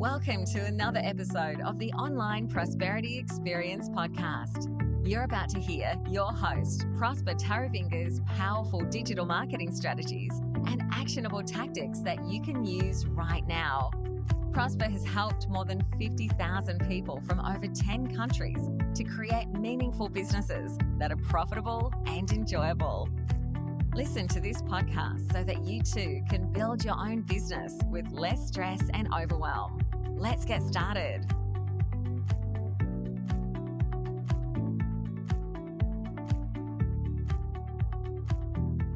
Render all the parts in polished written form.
Welcome to another episode of the Online Prosperity Experience podcast. You're about to hear your host, Prosper Taravinga's powerful digital marketing strategies and actionable tactics that you can use right now. Prosper has helped more than 50,000 people from over 10 countries to create meaningful businesses that are profitable and enjoyable. Listen to this podcast so that you too can build your own business with less stress and overwhelm. Let's get started.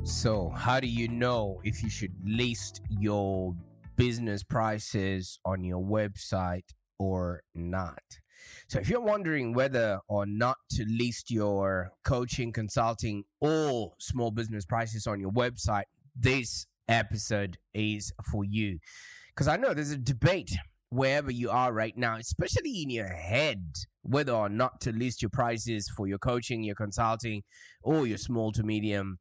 So, how do you know if you should list your business prices on your website or not? So, if you're wondering whether or not to list your coaching, consulting, or small business prices on your website, this episode is for you. Because I know there's a debate wherever you are right now, especially in your head, whether or not to list your prices for your coaching, your consulting, or your small to medium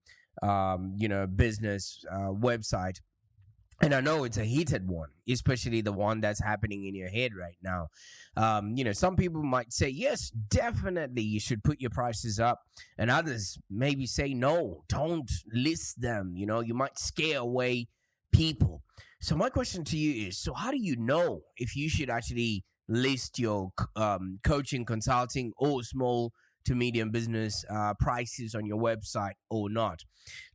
business website. And I know it's a heated one, especially the one that's happening in your head right now. Some people might say, yes, definitely you should put your prices up. And others maybe say, no, don't list them. You might scare away people. So my question to you is, so how do you know if you should actually list your coaching, consulting, or small to medium business prices on your website or not?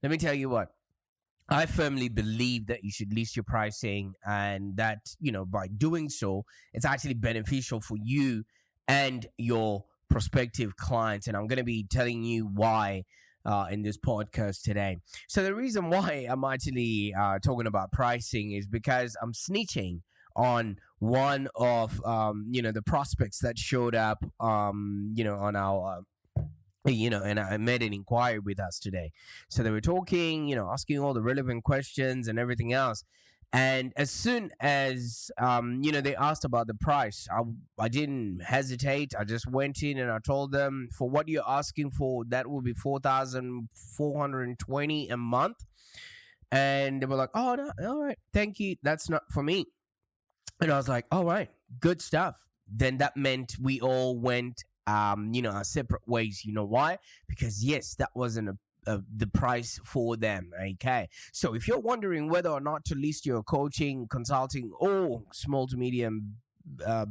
Let me tell you what. I firmly believe that you should list your pricing, and that, by doing so, it's actually beneficial for you and your prospective clients. And I'm going to be telling you why in this podcast today. So the reason why I'm actually talking about pricing is because I'm snitching on one of, the prospects that showed up, on our and I made an inquiry with us today. So they were talking, asking all the relevant questions and everything else. And as soon as, they asked about the price, I didn't hesitate. I just went in and I told them, for what you're asking for, that will be $4,420 a month. And they were like, oh, no, all right, thank you. That's not for me. And I was like, all right, good stuff. Then that meant we all went our separate ways. You know why? Because yes, that wasn't the price for them. Okay. So if you're wondering whether or not to list your coaching, consulting, or small to medium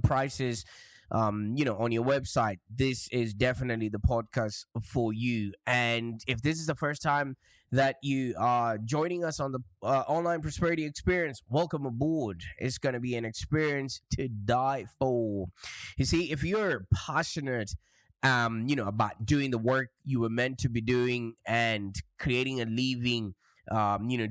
prices, on your website, this is definitely the podcast for you. And if this is the first time that you are joining us on the Online Prosperity Experience, welcome aboard. It's going to be an experience to die for. You see, if you're passionate, about doing the work you were meant to be doing and creating a living,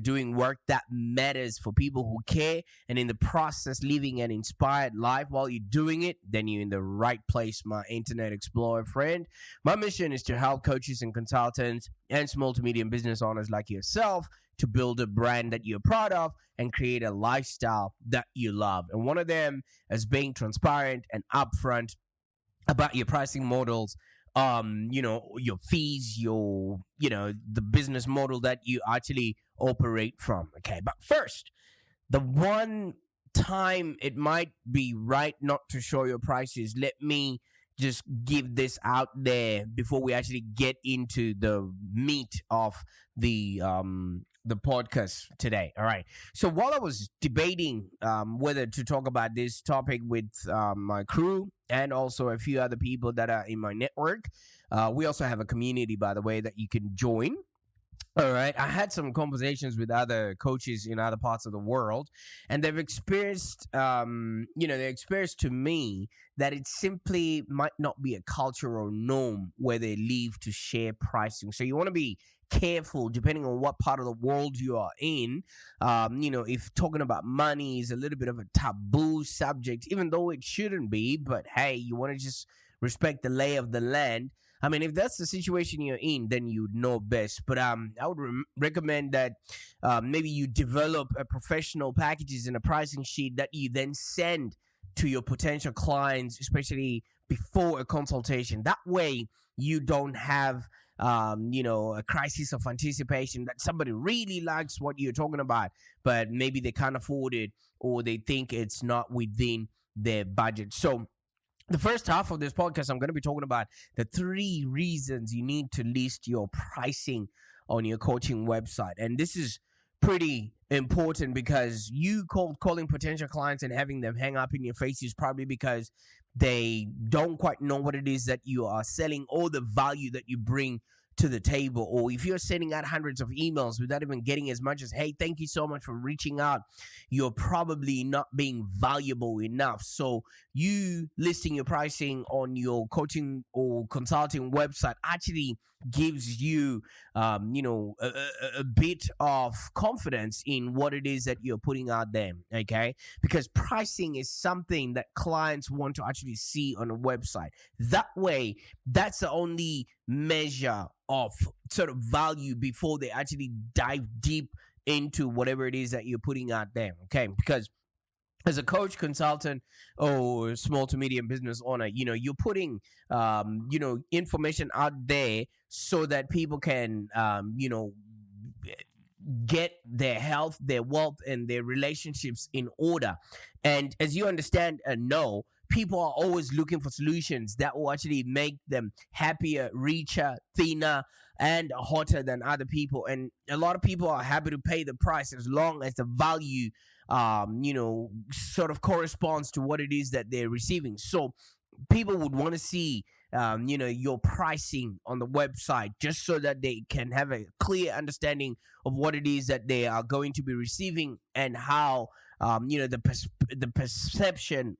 doing work that matters for people who care, and in the process living an inspired life while you're doing it, then you're in the right place, my Internet Explorer friend. My mission is to help coaches and consultants and small to medium business owners like yourself to build a brand that you're proud of and create a lifestyle that you love. And one of them is being transparent and upfront about your pricing models, your fees, the business model that you actually operate from. Okay. But first, the one time it might be right not to show your prices, let me just give this out there before we actually get into the meat of the podcast today. All right. So while I was debating whether to talk about this topic with my crew and also a few other people that are in my network, we also have a community, by the way, that you can join. All right. I had some conversations with other coaches in other parts of the world, and they've experienced, to me that it simply might not be a cultural norm where they live to share pricing. So you want to be careful depending on what part of the world you are in. If talking about money is a little bit of a taboo subject, even though it shouldn't be, but hey, you want to just respect the lay of the land. I mean, if that's the situation you're in, then you know best. But I would recommend that maybe you develop a professional packages and a pricing sheet that you then send to your potential clients, especially before a consultation. That way, you don't have a crisis of anticipation that somebody really likes what you're talking about, but maybe they can't afford it, or they think it's not within their budget. So the first half of this podcast, I'm going to be talking about the 3 reasons you need to list your pricing on your coaching website. And this is pretty important because you calling potential clients and having them hang up in your face is probably because they don't quite know what it is that you are selling or the value that you bring to the table. Or if you're sending out hundreds of emails without even getting as much as, hey, thank you so much for reaching out, you're probably not being valuable enough. So you listing your pricing on your coaching or consulting website actually gives you, a bit of confidence in what it is that you're putting out there, okay? Because pricing is something that clients want to actually see on a website. That way, that's the only measure of sort of value before they actually dive deep into whatever it is that you're putting out there, okay? Because as a coach, consultant, or small to medium business owner, you're putting, information out there so that people can, get their health, their wealth, and their relationships in order. And as you understand and know, people are always looking for solutions that will actually make them happier, richer, thinner, and hotter than other people. And a lot of people are happy to pay the price as long as the value sort of corresponds to what it is that they're receiving. So people would want to see, your pricing on the website just so that they can have a clear understanding of what it is that they are going to be receiving and how, the perception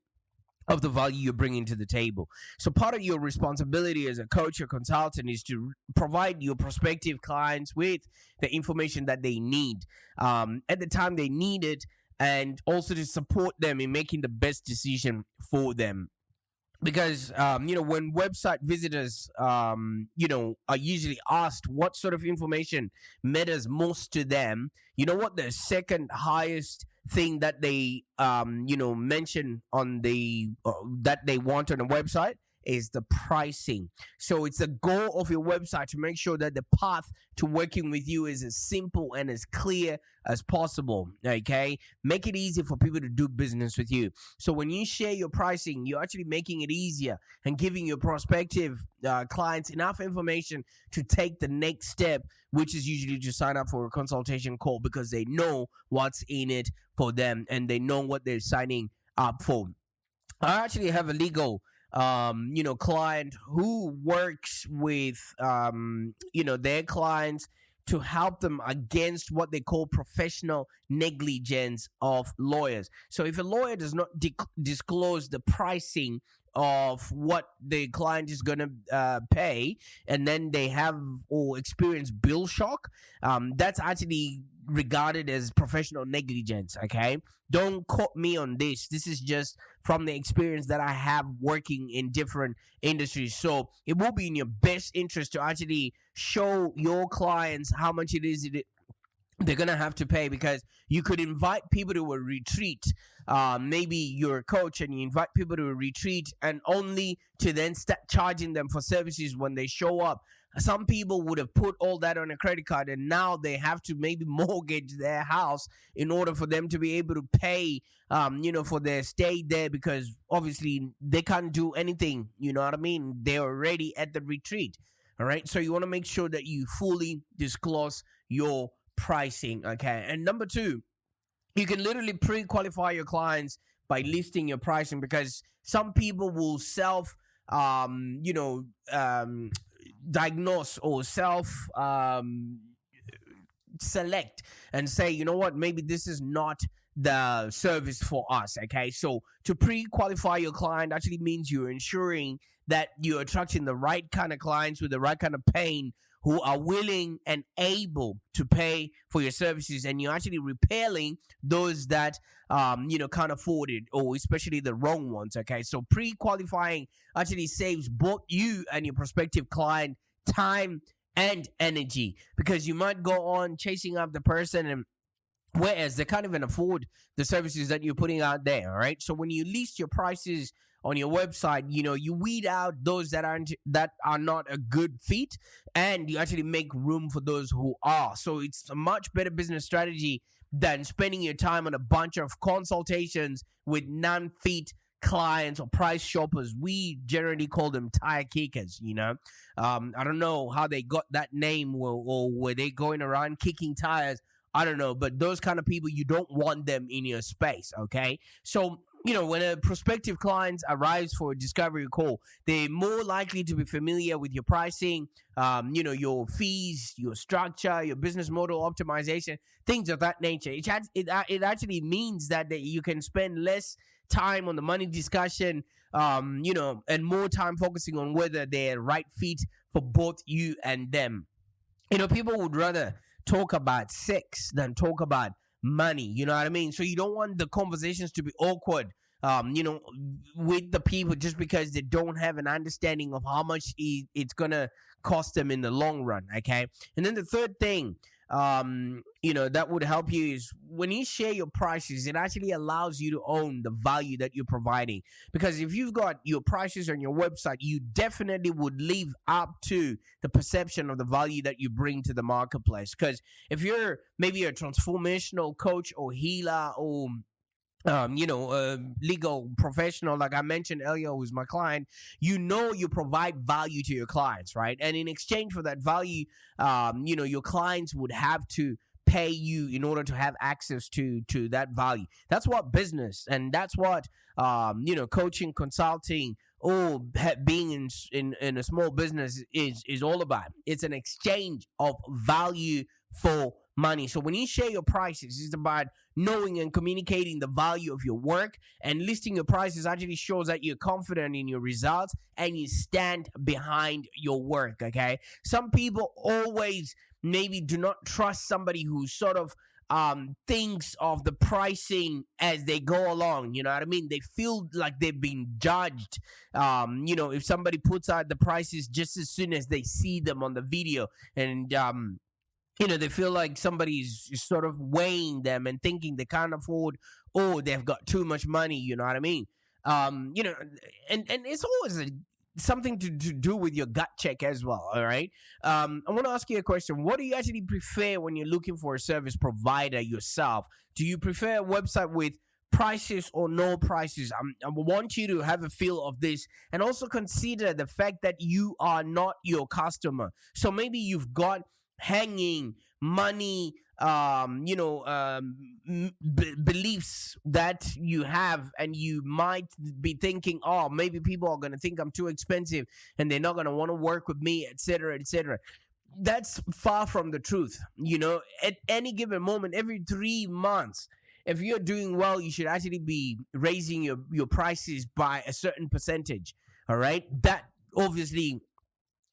of the value you're bringing to the table. So part of your responsibility as a coach or consultant is to provide your prospective clients with the information that they need at the time they need it, and also to support them in making the best decision for them. Because, when website visitors, are usually asked what sort of information matters most to them, you know what the second highest thing that they, mention on the, that they want on a website is the pricing. So it's the goal of your website to make sure that the path to working with you is as simple and as clear as possible, okay? Make it easy for people to do business with you. So when you share your pricing, you're actually making it easier and giving your prospective clients enough information to take the next step, which is usually to sign up for a consultation call, because they know what's in it for them and they know what they're signing up for. I actually have a legal client who works with, their clients to help them against what they call professional negligence of lawyers. So if a lawyer does not disclose the pricing of what the client is going to pay, and then they have or experience bill shock, that's actually regarded as professional negligence, okay? Don't quote me on this. This is just from the experience that I have working in different industries. So it will be in your best interest to actually show your clients how much it is they're going to have to pay, because you could invite people to a retreat. Maybe you're a coach and you invite people to a retreat, and only to then start charging them for services when they show up. Some people would have put all that on a credit card, and now they have to maybe mortgage their house in order for them to be able to pay, for their stay there, because obviously they can't do anything. You know what I mean? They're already at the retreat. All right. So you want to make sure that you fully disclose your pricing. Okay. And number 2, you can literally pre-qualify your clients by listing your pricing, because some people will diagnose or select and say, you know what, maybe this is not the service for us. Okay, so to pre-qualify your client actually means you're ensuring that you're attracting the right kind of clients with the right kind of pain, who are willing and able to pay for your services, and you're actually repelling those that can't afford it, or especially the wrong ones. Okay, so pre-qualifying actually saves both you and your prospective client time and energy, because you might go on chasing up the person, and whereas they can't even afford the services that you're putting out there. All right, so when you list your prices on your website, you weed out those that are not a good fit, and you actually make room for those who are. So it's a much better business strategy than spending your time on a bunch of consultations with non-fit clients or price shoppers, we generally call them tire kickers. I don't know how they got that name, or were they going around kicking tires? I don't know, but those kind of people, you don't want them in your space, okay? So, when a prospective client arrives for a discovery call, they're more likely to be familiar with your pricing, your fees, your structure, your business model optimization, things of that nature. It actually means that you can spend less time on the money discussion, and more time focusing on whether they're right fit for both you and them. People would rather talk about sex than talk about money. You know what I mean? So you don't want the conversations to be awkward, with the people, just because they don't have an understanding of how much it's going to cost them in the long run. Okay. And then the third thing, that would help you is when you share your prices, it actually allows you to own the value that you're providing. Because if you've got your prices on your website, you definitely would live up to the perception of the value that you bring to the marketplace. Because if you're maybe a transformational coach or healer, or legal professional, like I mentioned earlier, who's my client, you provide value to your clients, right? And in exchange for that value, your clients would have to pay you in order to have access to that value. That's what business, and that's what coaching, consulting, or being in a small business is all about. It's an exchange of value for money. So when you share your prices, it's about knowing and communicating the value of your work, and listing your prices actually shows that you're confident in your results and you stand behind your work. Okay. Some people always maybe do not trust somebody who sort of thinks of the pricing as they go along. You know what I mean? They feel like they've been judged. If somebody puts out the prices just as soon as they see them on the video, and they feel like somebody's sort of weighing them and thinking they can't afford, or they've got too much money. You know what I mean? And it's always something to do with your gut check as well. All right. I want to ask you a question. What do you actually prefer when you're looking for a service provider yourself? Do you prefer a website with prices or no prices? I want you to have a feel of this, and also consider the fact that you are not your customer. So maybe you've got hanging money, beliefs that you have, and you might be thinking, oh, maybe people are going to think I'm too expensive and they're not going to want to work with me, etc., etc. That's far from the truth. At any given moment, every 3 months, if you're doing well, you should actually be raising your prices by a certain percentage. All right. That obviously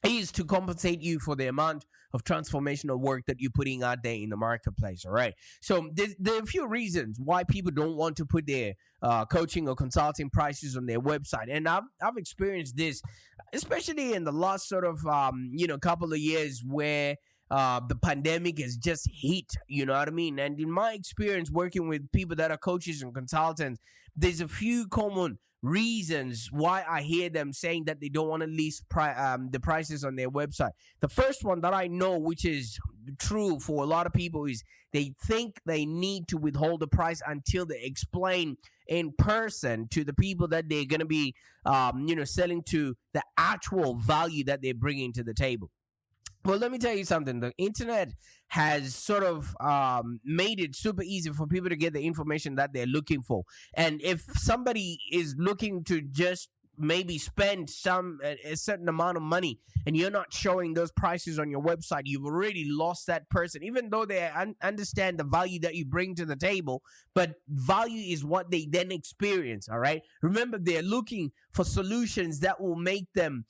is to compensate you for the amount of transformational work that you're putting out there in the marketplace. All right. So there are a few reasons why people don't want to put their coaching or consulting prices on their website. And I've experienced this, especially in the last sort of, couple of years, where the pandemic has just hit, you know what I mean? And in my experience working with people that are coaches and consultants, there's a few common reasons why I hear them saying that they don't want to list the prices on their website. The first one that I know, which is true for a lot of people, is they think they need to withhold the price until they explain in person to the people that they're going to be, selling to, the actual value that they're bringing to the table. Well, let me tell you something. The internet has sort of made it super easy for people to get the information that they're looking for. And if somebody is looking to just maybe spend a certain amount of money, and you're not showing those prices on your website, you've already lost that person, even though they understand the value that you bring to the table. But value is what they then experience. All right. Remember, they're looking for solutions that will make them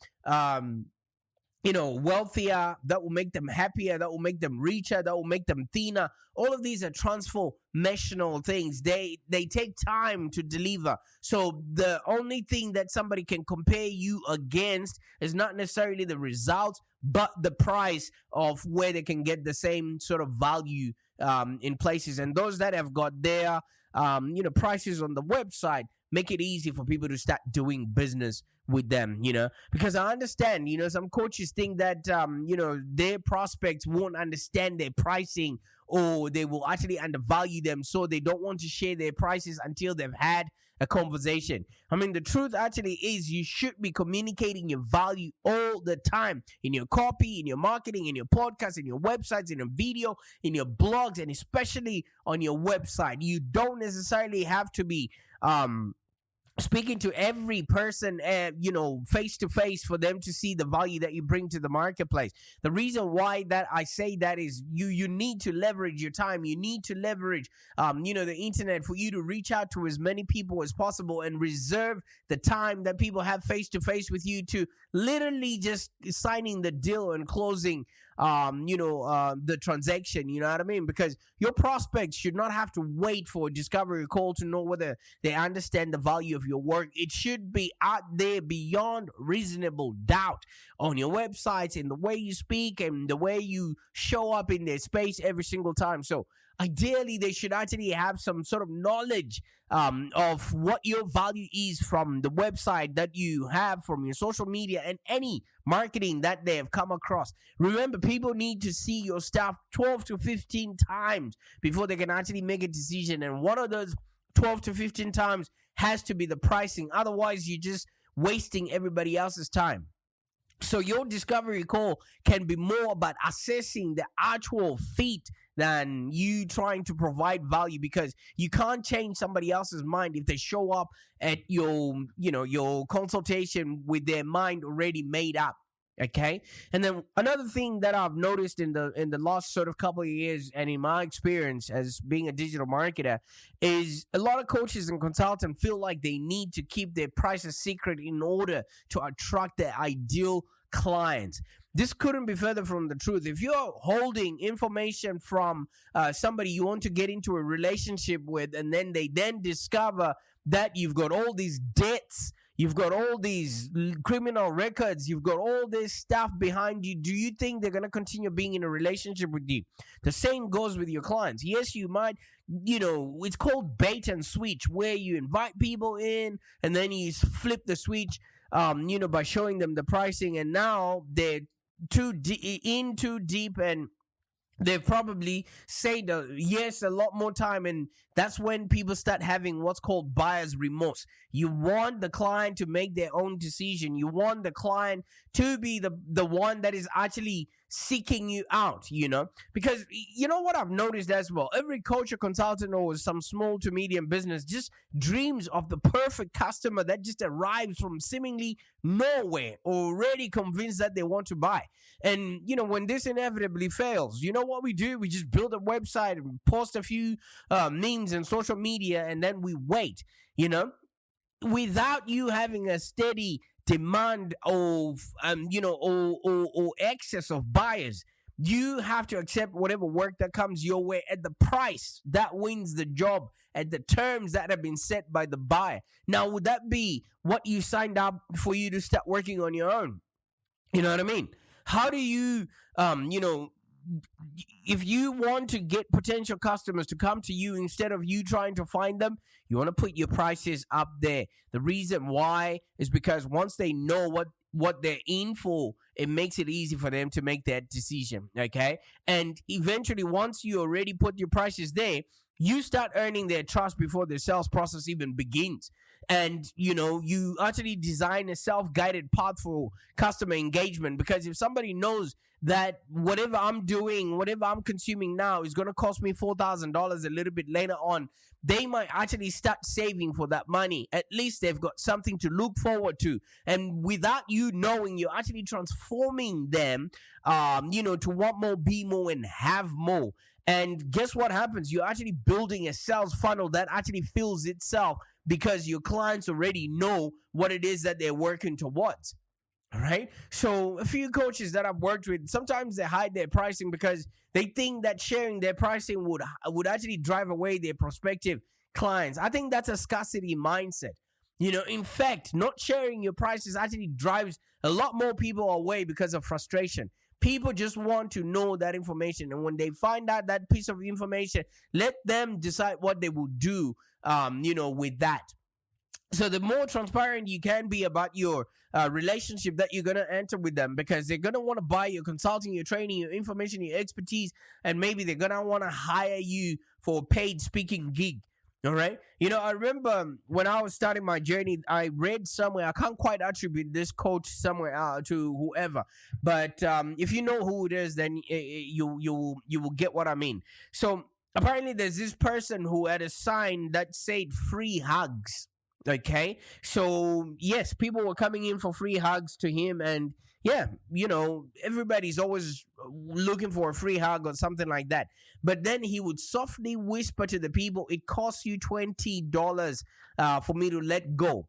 wealthier, that will make them happier, that will make them richer, that will make them thinner. All of these are transformational things. They take time to deliver. So the only thing that somebody can compare you against is not necessarily the result, but the price of where they can get the same sort of value in places. And those that have got their prices on the website make it easy for people to start doing business with them, because I understand, some coaches think that, their prospects won't understand their pricing, or they will actually undervalue them, so they don't want to share their prices until they've had a conversation. I mean, the truth actually is you should be communicating your value all the time in your copy, in your marketing, in your podcast, in your websites, in your video, in your blogs, and especially on your website. You don't necessarily have to be speaking to every person, face to face, for them to see the value that you bring to the marketplace. The reason why that I say that is you need to leverage your time. You need to leverage, the internet for you to reach out to as many people as possible, and reserve the time that people have face to face with you to literally just signing the deal and closing the transaction. You know what I mean? Because your prospects should not have to wait for a discovery call to know whether they understand the value of your work. It should be out there beyond reasonable doubt on your websites, in the way you speak and the way you show up in their space every single time. So ideally, they should actually have some sort of knowledge of what your value is from the website that you have, from your social media, and any marketing that they have come across. Remember, people need to see your stuff 12 to 15 times before they can actually make a decision. And one of those 12 to 15 times has to be the pricing. Otherwise, you're just wasting everybody else's time. So your discovery call can be more about assessing the actual fit than you trying to provide value, because you can't change somebody else's mind if they show up at your consultation with their mind already made up. Okay. And then another thing that I've noticed in the last sort of couple of years, and in my experience as being a digital marketer, is a lot of coaches and consultants feel like they need to keep their prices secret in order to attract their ideal clients. This couldn't be further from the truth. If you're holding information from somebody you want to get into a relationship with, and then they discover that you've got all these debts, you've got all these criminal records, you've got all this stuff behind you, do you think they're going to continue being in a relationship with you? The same goes with your clients. Yes, you might, it's called bait and switch, where you invite people in and then you flip the switch, by showing them the pricing, and now they're too deep, and they've probably said yes a lot more time, and that's when people start having what's called buyer's remorse. You want the client to make their own decision. You want the client to be the one that is actually seeking you out, because you know what I've noticed as well, every coach or consultant or some small to medium business just dreams of the perfect customer that just arrives from seemingly nowhere, already convinced that they want to buy. And when this inevitably fails, you know what we do? We just build a website and post a few memes and social media, and then we wait, without you having a steady demand of or excess of buyers. You have to accept whatever work that comes your way at the price that wins the job, at the terms that have been set by the buyer. Now, would that be what you signed up for, you to start working on your own? You know what I mean? How do you if you want to get potential customers to come to you instead of you trying to find them, you want to put your prices up there. The reason why is because once they know what they're in for, it makes it easy for them to make that decision, okay? And eventually, once you already put your prices there, you start earning their trust before the sales process even begins. And, you actually design a self-guided path for customer engagement, because if somebody knows that whatever I'm doing, whatever I'm consuming now is going to cost me $4,000 a little bit later on, they might actually start saving for that money. At least they've got something to look forward to. And without you knowing, you're actually transforming them, to want more, be more, and have more. And guess what happens? You're actually building a sales funnel that actually fills itself, because your clients already know what it is that they're working towards. All right. So a few coaches that I've worked with, sometimes they hide their pricing because they think that sharing their pricing would actually drive away their prospective clients. I think that's a scarcity mindset. In fact, not sharing your prices actually drives a lot more people away because of frustration. People just want to know that information. And when they find out that piece of information, let them decide what they will do, with that. So the more transparent you can be about your relationship that you're going to enter with them, because they're going to want to buy your consulting, your training, your information, your expertise, and maybe they're going to want to hire you for a paid speaking gig. All right. I remember when I was starting my journey, I read somewhere, I can't quite attribute this quote somewhere to whoever, but if you know who it is, then you will get what I mean. So apparently there's this person who had a sign that said free hugs. Okay. So yes, people were coming in for free hugs to him, and yeah, everybody's always looking for a free hug or something like that. But then he would softly whisper to the people, "It costs you $20 for me to let go."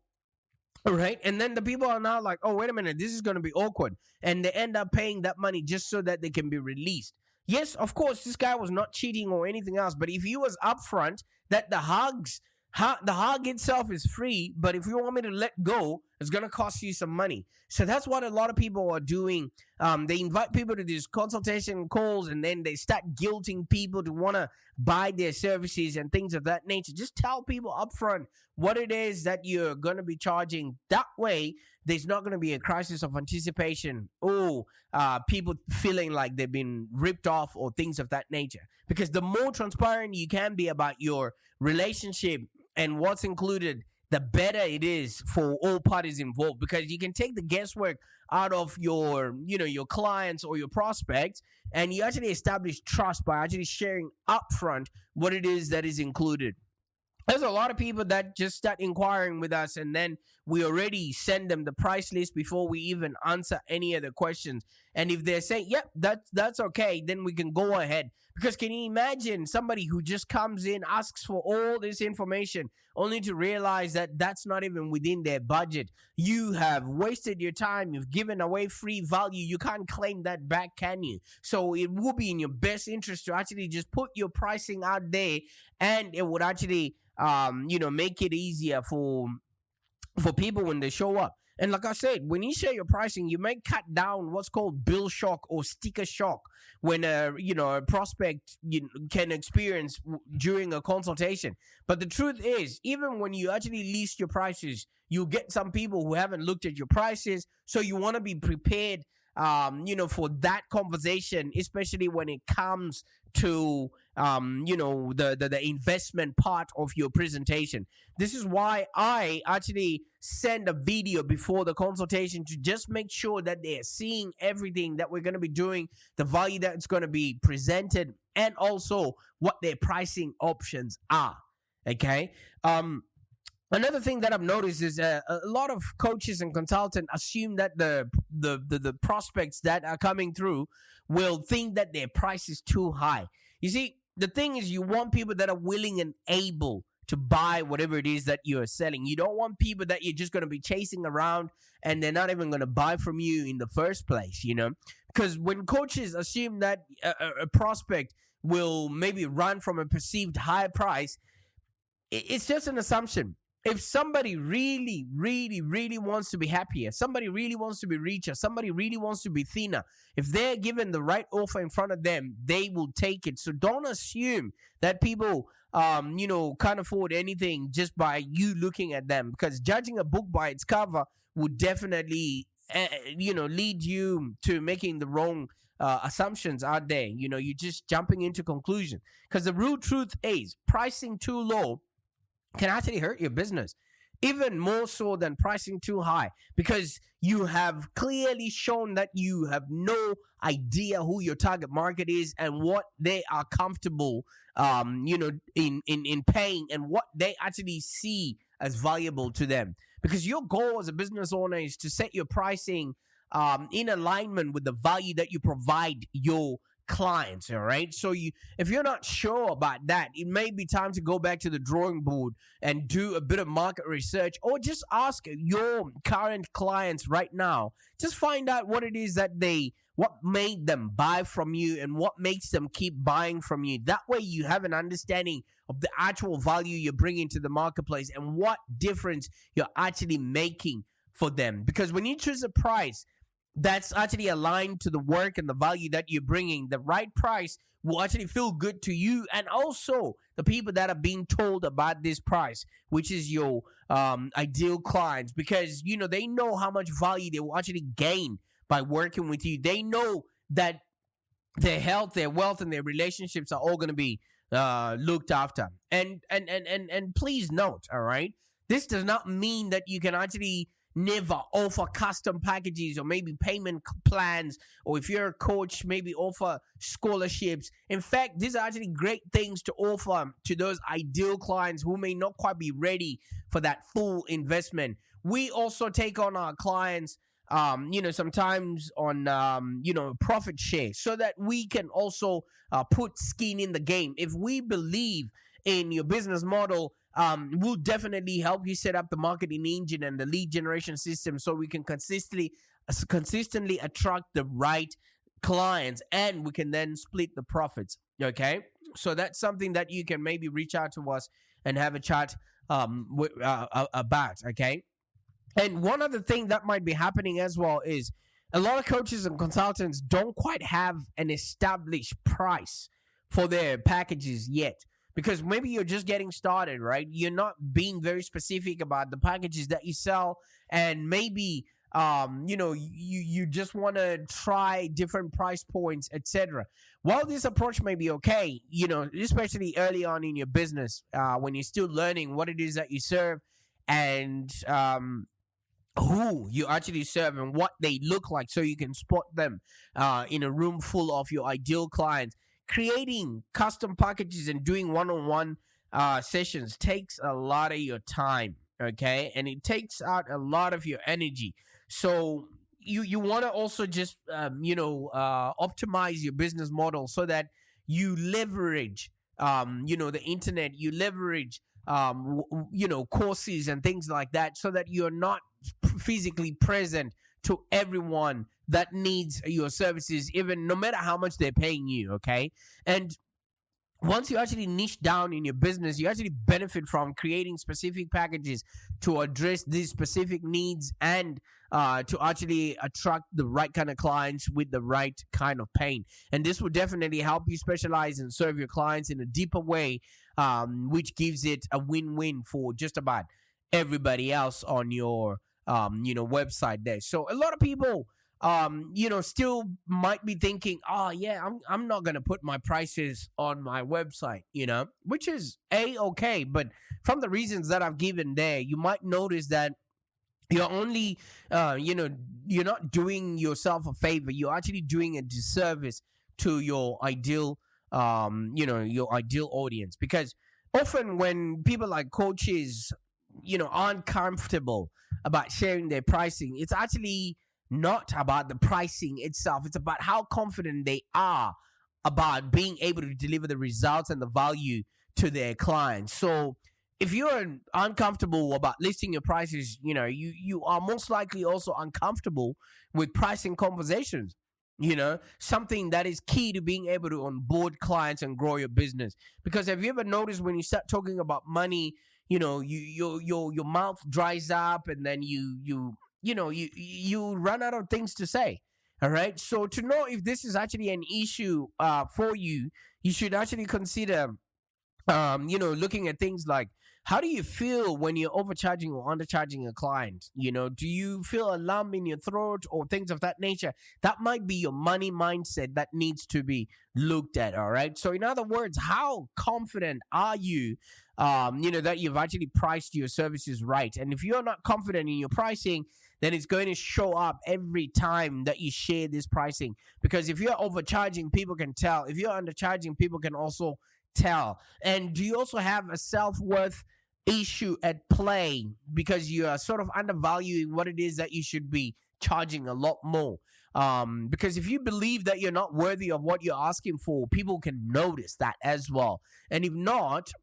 All right. And then the people are now like, "Oh, wait a minute, this is going to be awkward." And they end up paying that money just so that they can be released. Yes, of course, this guy was not cheating or anything else. But if he was upfront that the hug itself is free, but if you want me to let go, it's going to cost you some money. So that's what a lot of people are doing. They invite people to these consultation calls, and then they start guilting people to want to buy their services and things of that nature. Just tell people upfront what it is that you're going to be charging. That way, there's not going to be a crisis of anticipation or people feeling like they've been ripped off or things of that nature. Because the more transparent you can be about your relationship and what's included, the better it is for all parties involved, because you can take the guesswork out of your clients or your prospects, and you actually establish trust by actually sharing upfront what it is that is included. There's a lot of people that just start inquiring with us, and then we already send them the price list before we even answer any of the questions. And if they're saying, "Yep, that's okay," then we can go ahead. Because can you imagine somebody who just comes in, asks for all this information, only to realize that that's not even within their budget? You have wasted your time. You've given away free value. You can't claim that back, can you? So it would be in your best interest to actually just put your pricing out there, and it would actually make it easier for people when they show up. And like I said, when you share your pricing, you may cut down what's called bill shock or sticker shock when a prospect can experience during a consultation. But the truth is, even when you actually list your prices, you get some people who haven't looked at your prices. So you want to be prepared for that conversation, especially when it comes to the investment part of your presentation. This is why I actually send a video before the consultation to just make sure that they're seeing everything that we're going to be doing, the value that's going to be presented, and also what their pricing options are. Okay. Another thing that I've noticed is a lot of coaches and consultants assume that the prospects that are coming through will think that their price is too high. You see, the thing is, you want people that are willing and able to buy whatever it is that you're selling. You don't want people that you're just going to be chasing around and they're not even going to buy from you in the first place, Because when coaches assume that a prospect will maybe run from a perceived high price, it's just an assumption. If somebody really, really, really wants to be happier, somebody really wants to be richer, somebody really wants to be thinner, if they're given the right offer in front of them, they will take it. So don't assume that people, can't afford anything just by you looking at them, because judging a book by its cover would definitely, lead you to making the wrong assumptions out there. You're just jumping into conclusion, because the real truth is pricing too low can actually hurt your business, even more so than pricing too high, because you have clearly shown that you have no idea who your target market is and what they are comfortable, in paying, and what they actually see as valuable to them. Because your goal as a business owner is to set your pricing in alignment with the value that you provide your clients. All right. So if you're not sure about that, it may be time to go back to the drawing board and do a bit of market research, or just ask your current clients right now. Just find out what it is that what made them buy from you and what makes them keep buying from you. That way you have an understanding of the actual value you're bringing to the marketplace and what difference you're actually making for them. Because when you choose a price, that's actually aligned to the work and the value that you're bringing, the right price will actually feel good to you and also the people that are being told about this price, which is your ideal clients, because they know how much value they will actually gain by working with you. They know that their health, their wealth, and their relationships are all going to be looked after. And please note, all right, this does not mean that you can actually never offer custom packages or maybe payment plans, or if you're a coach, maybe offer scholarships. In fact, these are actually great things to offer to those ideal clients who may not quite be ready for that full investment. We also take on our clients sometimes on, profit share, so that we can also put skin in the game. If we believe in your business model, we'll definitely help you set up the marketing engine and the lead generation system so we can consistently attract the right clients, and we can then split the profits. Okay. So that's something that you can maybe reach out to us and have a chat about. Okay. And one other thing that might be happening as well is a lot of coaches and consultants don't quite have an established price for their packages yet, because maybe you're just getting started, right? You're not being very specific about the packages that you sell, and maybe you just want to try different price points, etc. While this approach may be okay, especially early on in your business, when you're still learning what it is that you serve, and who you actually serve and what they look like, so you can spot them in a room full of your ideal clients. Creating custom packages and doing one-on-one sessions takes a lot of your time, okay? And it takes out a lot of your energy. So you want to also just optimize your business model so that you leverage the internet, you leverage courses and things like that, so that you're not physically present to everyone that needs your services, even no matter how much they're paying you. Okay. And once you actually niche down in your business, you actually benefit from creating specific packages to address these specific needs, and to actually attract the right kind of clients with the right kind of pain. And this will definitely help you specialize and serve your clients in a deeper way, which gives it a win-win for just about everybody else on your website there. So a lot of people still might be thinking, oh yeah, I'm not gonna put my prices on my website, which is okay. But from the reasons that I've given there, you might notice that you're only you're not doing yourself a favor. You're actually doing a disservice to your ideal your ideal audience, because often when people like coaches aren't comfortable about sharing their pricing, it's actually not about the pricing itself. It's about how confident they are about being able to deliver the results and the value to their clients. So if you're uncomfortable about listing your prices, you are most likely also uncomfortable with pricing conversations. Something that is key to being able to onboard clients and grow your business. Because have you ever noticed when you start talking about money, your mouth dries up, and then you run out of things to say. All right. So to know if this is actually an issue for you, you should actually consider looking at things like, how do you feel when you're overcharging or undercharging a client? Do you feel a lump in your throat or things of that nature? That might be your money mindset that needs to be looked at. All right. So in other words, how confident are you, that you've actually priced your services right? And if you're not confident in your pricing, then it's going to show up every time that you share this pricing. Because if you're overcharging, people can tell. If you're undercharging, people can also tell. And do you also have a self-worth issue at play, because you are sort of undervaluing what it is that you should be charging a lot more? Because if you believe that you're not worthy of what you're asking for, people can notice that as well. And if not,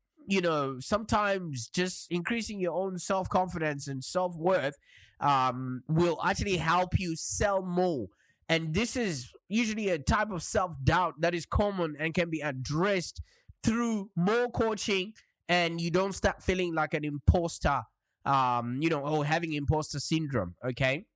sometimes just increasing your own self-confidence and self-worth will actually help you sell more. And this is usually a type of self-doubt that is common and can be addressed through more coaching, and you don't start feeling like an imposter, or having imposter syndrome. Okay.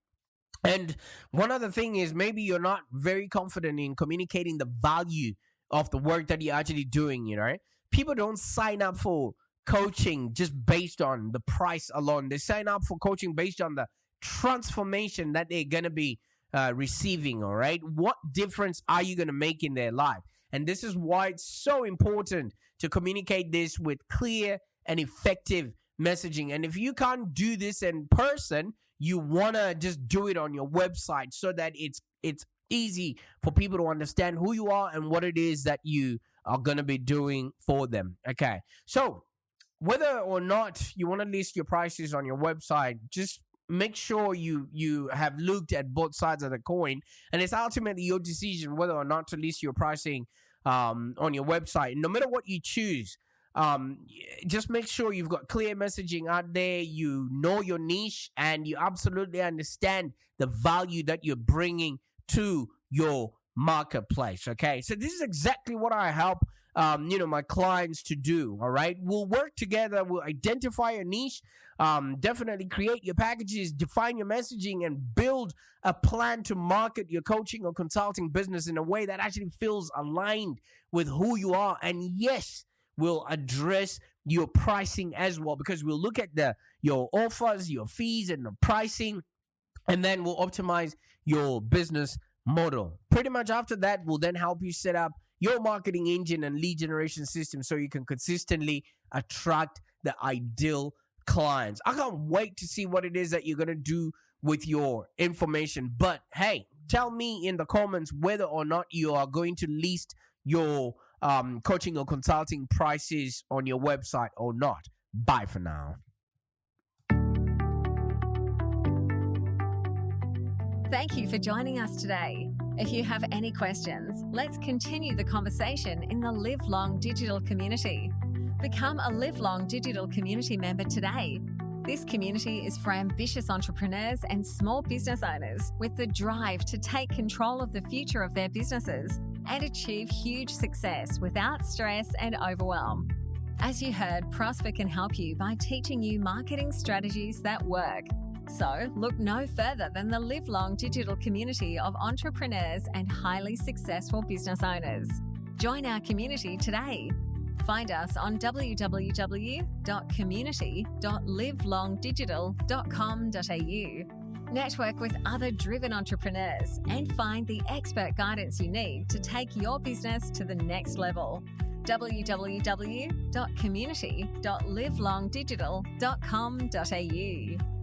And one other thing is maybe you're not very confident in communicating the value of the work that you're actually doing, right? People don't sign up for coaching just based on the price alone. They sign up for coaching based on the transformation that they're going to be receiving, all right? What difference are you going to make in their life? And this is why it's so important to communicate this with clear and effective messaging. And if you can't do this in person, you want to just do it on your website so that it's easy for people to understand who you are and what it is that you are going to be doing for them. Okay. So whether or not you want to list your prices on your website, just make sure you have looked at both sides of the coin, and it's ultimately your decision whether or not to list your pricing on your website. No matter what you choose, just make sure you've got clear messaging out there, you know your niche, and you absolutely understand the value that you're bringing to your marketplace. Okay, so this is exactly what I help my clients to do. All right, we'll work together, we'll identify a niche, definitely create your packages, define your messaging, and build a plan to market your coaching or consulting business in a way that actually feels aligned with who you are. And yes, we'll address your pricing as well, because we'll look at your offers, your fees, and the pricing, and then we'll optimize your business model. Pretty much after that, we'll then help you set up your marketing engine and lead generation system so you can consistently attract the ideal clients. I can't wait to see what it is that you're going to do with your information. But hey, tell me in the comments whether or not you are going to list your coaching or consulting prices on your website or not. Bye for now. Thank you for joining us today. If you have any questions, let's continue the conversation in the Live Long Digital community. Become a Live Long Digital community member today. This community is for ambitious entrepreneurs and small business owners with the drive to take control of the future of their businesses and achieve huge success without stress and overwhelm. As you heard, Prosper can help you by teaching you marketing strategies that work. So look no further than the Live Long Digital community of entrepreneurs and highly successful business owners. Join our community today. Find us on www.community.livelongdigital.com.au. Network with other driven entrepreneurs and find the expert guidance you need to take your business to the next level. www.community.livelongdigital.com.au